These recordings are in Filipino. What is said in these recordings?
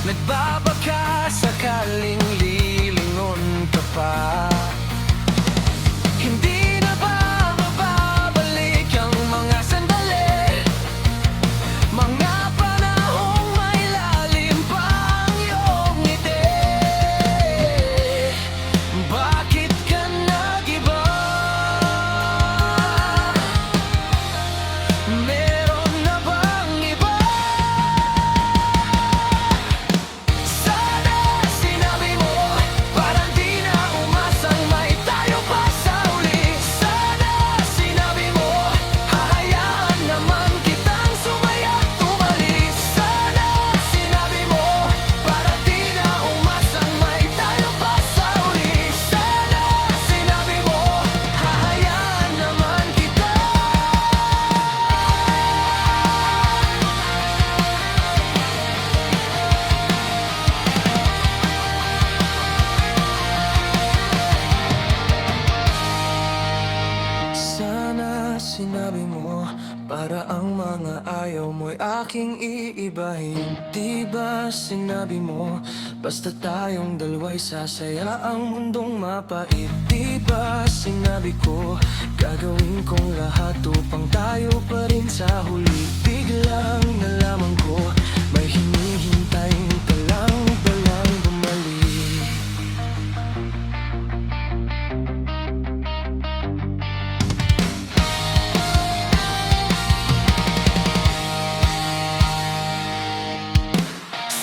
Nagbabaka sakaling lilingon ka pa. Hindi na ba mababalik ang mga sandali, mga panahong may lalim pa ang iyong ngiti? Bakit ka nag-iba? Meron na bang iba? Sana sinabi mo, parang di na umasang may tayo pa sa uli. Sana sinabi mo, hahayaan naman kitang sumaya't tumalis. Sana sinabi mo, parang di na umasang may tayo pa sa uli. Sana sinabi mo, hahayaan naman kita. Sana sinabi mo, para ang mga ayaw mo'y aking iibahin. Di ba sinabi mo, basta tayong dalawa'y sasaya ang mundong mapait? Di ba sinabi ko, gagawin kong lahat upang tayo pa rin sa huli? Biglang nalaman ko, may hinihintayin ka lang balang bumalik.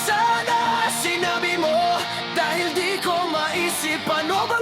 Sana sinabi mo, dahil di ko maisip ano ba